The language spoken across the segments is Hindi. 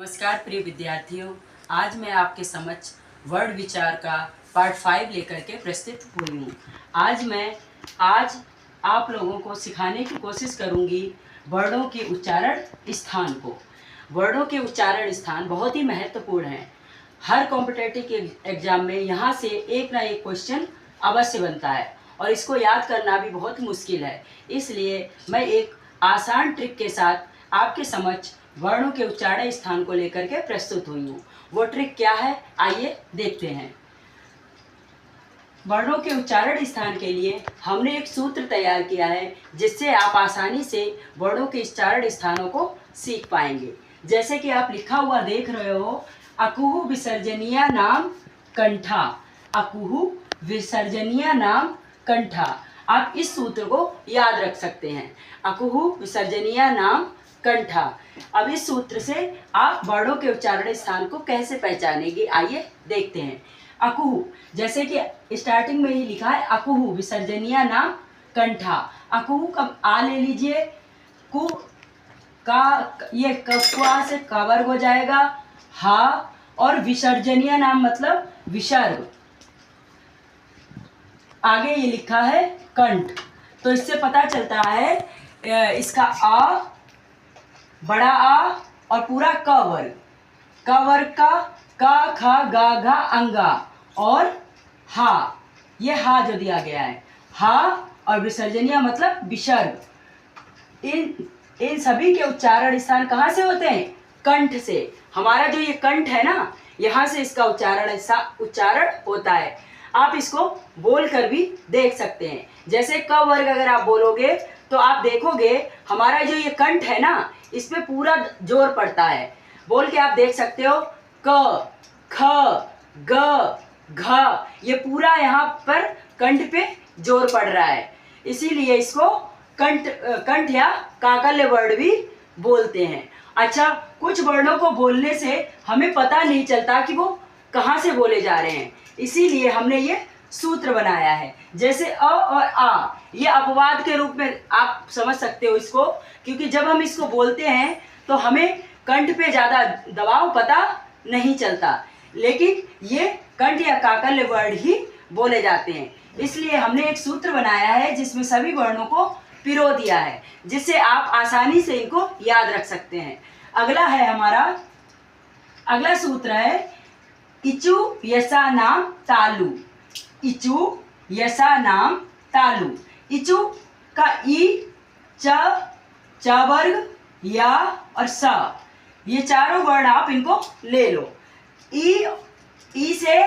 नमस्कार प्रिय विद्यार्थियों, आज मैं आपके समक्ष वर्ड विचार का पार्ट 5 लेकर के प्रस्तुत हुई हूँ। आज आप लोगों को सिखाने की कोशिश करूँगी वर्डों के उच्चारण स्थान को। वर्डों के उच्चारण स्थान बहुत ही महत्वपूर्ण हैं। हर कॉम्पिटिटिव एग्जाम में यहाँ से एक ना एक क्वेश्चन अवश्य बनता है और इसको याद करना भी बहुत मुश्किल है। इसलिए मैं एक आसान ट्रिक के साथ आपके समक्ष वर्णों के उच्चारण स्थान को लेकर के प्रस्तुत हुई हूँ। वो ट्रिक क्या है, आइए देखते हैं। वर्णों के उच्चारण स्थान के लिए हमने एक सूत्र तैयार किया है जिससे आप आसानी से वर्णों के उच्चारण स्थानों को सीख पाएंगे। जैसे कि आप लिखा हुआ देख रहे हो, अकुहु विसर्जनीय नाम कंठा। अकुहु विसर्जनीय नाम कंठा। आप इस सूत्र को याद रख सकते हैं, अकुहु विसर्जनीय नाम कंठा। अब इस सूत्र से आप वर्णों के उच्चारण स्थान को कैसे पहचानेंगे, आइए देखते हैं। अकुहु, जैसे कि स्टार्टिंग में ही लिखा है अकुहु विसर्जनीय नाम कंठा। अकुहु का आ ले लीजिए, कु का ये कुआ से का वर्ग हो जाएगा, हा, और विसर्जनीय नाम मतलब विसर्ग। आगे ये लिखा है कंठ, तो इससे पता चलता है इसका आ, बड़ा आ और पूरा क वर्ग। क वर्ग का खा गा घा अंगा और हा, ये हा जो दिया गया है, हा और विसर्जनीय मतलब विसर्ग। इन सभी के उच्चारण स्थान कहाँ से होते हैं? कंठ से। हमारा जो ये कंठ है ना, यहाँ से इसका उच्चारण होता है। आप इसको बोल कर भी देख सकते हैं। जैसे क वर्ग अगर आप बोलोगे तो आप देखोगे हमारा जो ये कंठ है ना, इस पे पूरा जोर पड़ता है। बोल के आप देख सकते हो, क, ख, ग, घ, ये पूरा यहाँ पर कंठ पे जोर पड़ रहा है। इसीलिए इसको कंठ या काकल्य वर्ड भी बोलते हैं। अच्छा, कुछ वर्णों को बोलने से हमें पता नहीं चलता कि वो कहाँ से बोले जा रहे हैं, इसीलिए हमने ये सूत्र बनाया है। जैसे अ और आ, ये अपवाद के रूप में आप समझ सकते हो इसको, क्योंकि जब हम इसको बोलते हैं तो हमें कंठ पे ज़्यादा दबाव पता नहीं चलता, लेकिन ये कंठ या काकल्य वर्ड ही बोले जाते हैं। इसलिए हमने एक सूत्र बनाया है जिसमें सभी वर्णों को पिरो दिया है, जिससे आप आसानी से इनको याद रख सकते हैं। अगला सूत्र है इचु यसा नाम तालु। इचु यसा नाम तालु। इचु का ई, च वर्ग, या और स, ये चारों वर्ड आप इनको ले लो। ई से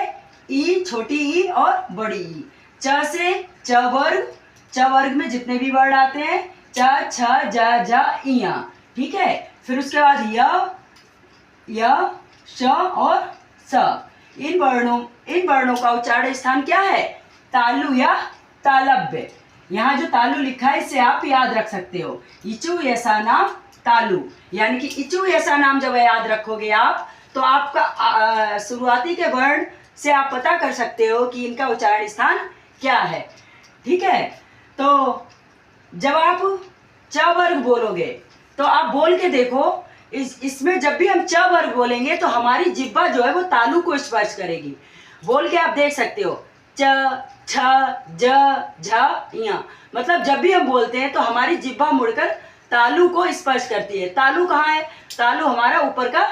ई, छोटी ई और बड़ी ई। च से च वर्ग में जितने भी वर्ड आते हैं, च, छ, ज, इया, ठीक है। फिर उसके बाद य, श और स। इन वर्णों का उच्चारण स्थान क्या है? तालु या तालव्य। यहाँ जो तालु लिखा है इससे आप याद रख सकते हो, इचु ऐसा नाम तालु। यानी कि इचु ऐसा नाम जब याद रखोगे आप, तो आपका शुरुआती के वर्ण से आप पता कर सकते हो कि इनका उच्चारण स्थान क्या है, ठीक है। तो जब आप च वर्ग बोलोगे तो आप बोल के देखो, इसमें जब भी हम च वर्ग बोलेंगे तो हमारी जिह्वा जो है वो तालु को स्पर्श करेगी। बोल के आप देख सकते हो, च, छ, ज, झ, इया, मतलब जब भी हम बोलते हैं तो हमारी जिह्वा मुड़कर तालु को स्पर्श करती है। तालु कहाँ है? तालु हमारा ऊपर का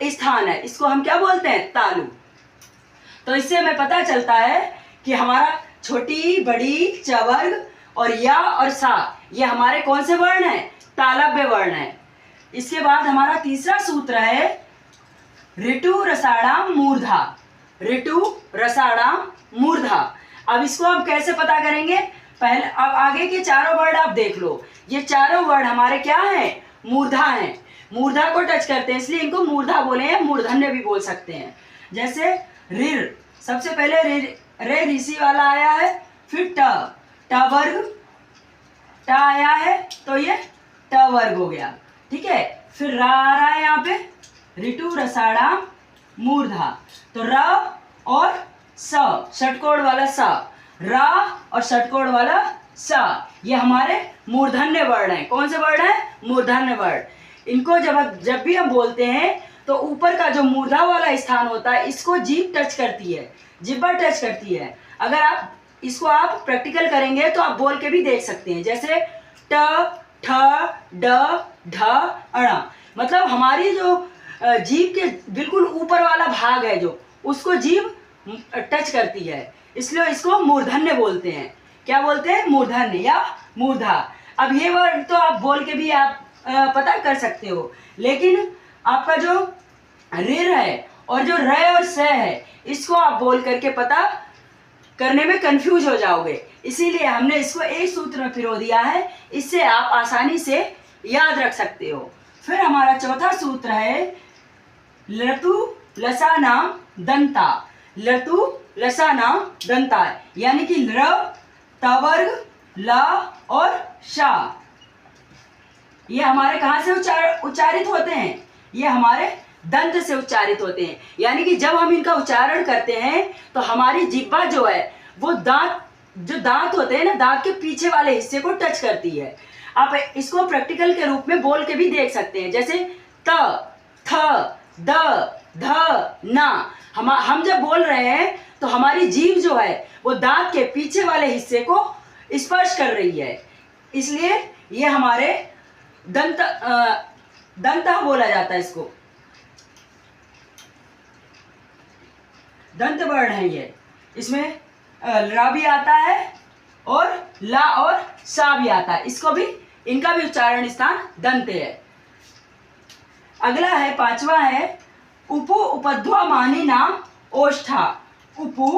स्थान है, इसको हम क्या बोलते हैं? तालु। तो इससे हमें पता चलता है कि हमारा छोटी, बड़ी, च वर्ग और या और सा, ये हमारे कौन से वर्ण हैं? तालव्य वर्ण है। इसके बाद हमारा तीसरा सूत्र है ऋतु रसाणाम मूर्धा। ऋतु रसाणाम मूर्धा। अब इसको हम कैसे पता करेंगे? पहले अब आगे के चारों वर्ड आप देख लो, ये चारों वर्ड हमारे क्या हैं? मूर्धा हैं। मूर्धा को टच करते हैं, इसलिए इनको मूर्धा बोले हैं, मूर्धन्य भी बोल सकते हैं। जैसे ऋर, सबसे पहले रे ऋषि वाला आया है, फिर ट वर्ग, ट आया है तो ये ट वर्ग हो गया, ठीक है। फिर रा आ रहा है यहाँ पे, ऋतु रसाणाम मूर्धा। तो र और स, षटकोण वाला स, रा और षटकोण वाला स, ये हमारे मूर्धन्य वर्ण हैं। कौन से वर्ण हैं? मूर्धन्य वर्ण। इनको जब भी हम बोलते हैं तो ऊपर का जो मूर्धा वाला स्थान होता है इसको जीभ टच करती है, जिह्वा टच करती है। अगर आप इसको आप प्रैक्टिकल करेंगे तो आप बोल के भी देख सकते हैं, जैसे ट ठ ड ढ अण, मतलब हमारी जो जीभ के बिल्कुल ऊपर वाला भाग है जो, उसको जीभ टच करती है, इसलिए इसको मूर्धन्य बोलते हैं। क्या बोलते हैं? मूर्धन्य या मूर्धा। अब ये वर्ड तो आप बोल के भी आप पता कर सकते हो, लेकिन आपका जो ऋ है और जो र और स है इसको आप बोल करके पता करने में कंफ्यूज हो जाओगे, इसीलिए हमने इसको एक सूत्र में पिरो दिया है, इससे आप आसानी से याद रख सकते हो। फिर हमारा चौथा सूत्र है लतु लसानाम दंता। लतु लसानाम दंता यानी कि ल, तवर्ग, ला और शा, ये हमारे कहाँ से उच्चारित होते हैं? ये हमारे दंत से उच्चारित होते हैं, यानी कि जब हम इनका उच्चारण करते हैं तो हमारी जिह्वा जो है वो दांत होते हैं ना, दांत के पीछे वाले हिस्से को टच करती है। आप इसको प्रैक्टिकल के रूप में बोल के भी देख सकते हैं, जैसे त, थ, द, ध, ना। हम जब बोल रहे हैं तो हमारी जीभ जो है वो दांत के पीछे वाले हिस्से को स्पर्श कर रही है, इसलिए ये हमारे दंता बोला जाता है। इसको दंत वर्ण है ये, इसमें रा भी आता है और ला और सा भी आता है, इसको भी, इनका भी उच्चारण स्थान दंत है। अगला है पांचवा है उपु उपध्वामानी नाम ओष्ठा। उपु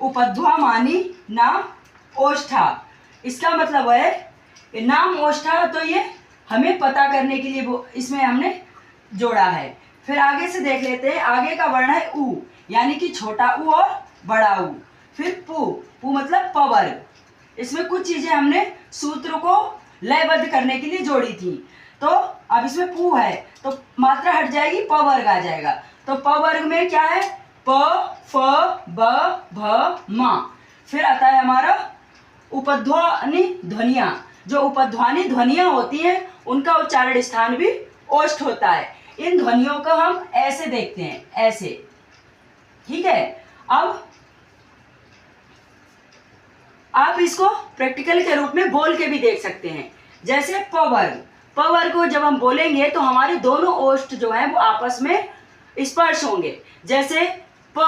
उपध्वामानी नाम ओष्ठा, इसका मतलब है नाम ओष्ठा, तो ये हमें पता करने के लिए इसमें हमने जोड़ा है। फिर आगे से देख लेते हैं, आगे का वर्ण है उ, यानी कि छोटा उ और बड़ा उ। फिर पु मतलब पवर्ग, इसमें कुछ चीजें हमने सूत्र को लयबद्ध करने के लिए जोड़ी थी, तो अब इसमें पु है तो मात्रा हट जाएगी, प वर्ग आ जाएगा। तो प वर्ग में क्या है? प, फ, ब, भ, म। फिर आता है हमारा उपध्वनि ध्वनियां। जो उपध्वनि ध्वनियां होती हैं उनका उच्चारण स्थान भी ओष्ठ होता है। इन ध्वनियों को हम ऐसे देखते हैं, ऐसे, ठीक है। अब आप इसको प्रैक्टिकल के रूप में बोल के भी देख सकते हैं, जैसे प वर्ग। प वर्ग को जब हम बोलेंगे तो हमारे दोनों ओष्ठ जो है वो आपस में स्पर्श होंगे, जैसे प,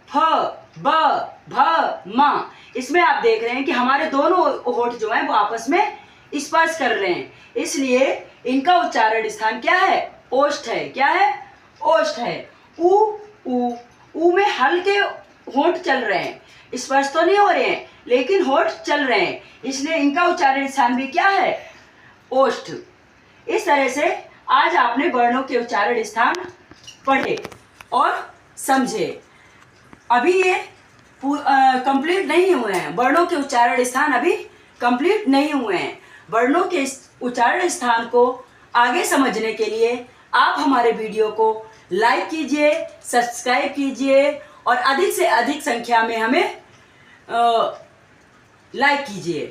फ, ब, भ, म। इसमें आप देख रहे हैं कि हमारे दोनों होठ जो हैं वो आपस में स्पर्श कर रहे हैं, इसलिए इनका उच्चारण स्थान क्या है? ओष्ठ है। क्या है? ओष्ठ है। उ में हल्के होठ चल रहे हैं, स्पर्श तो नहीं हो रहे हैं लेकिन होठ चल रहे हैं, इसलिए इनका उच्चारण स्थान भी क्या है? ओष्ठ। इस तरह से आज आपने वर्णों के उच्चारण स्थान पढ़े और समझे। अभी ये कंप्लीट नहीं हुए हैं, वर्णों के उच्चारण स्थान अभी कंप्लीट नहीं हुए हैं। वर्णों के उच्चारण स्थान को आगे समझने के लिए आप हमारे वीडियो को लाइक कीजिए, सब्सक्राइब कीजिए और अधिक से अधिक संख्या में हमें लाइक कीजिए,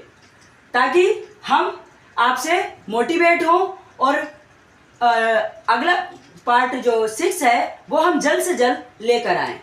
ताकि हम आपसे मोटिवेट हों और अगला पार्ट जो 6 है वो हम जल्द से जल्द लेकर आएं।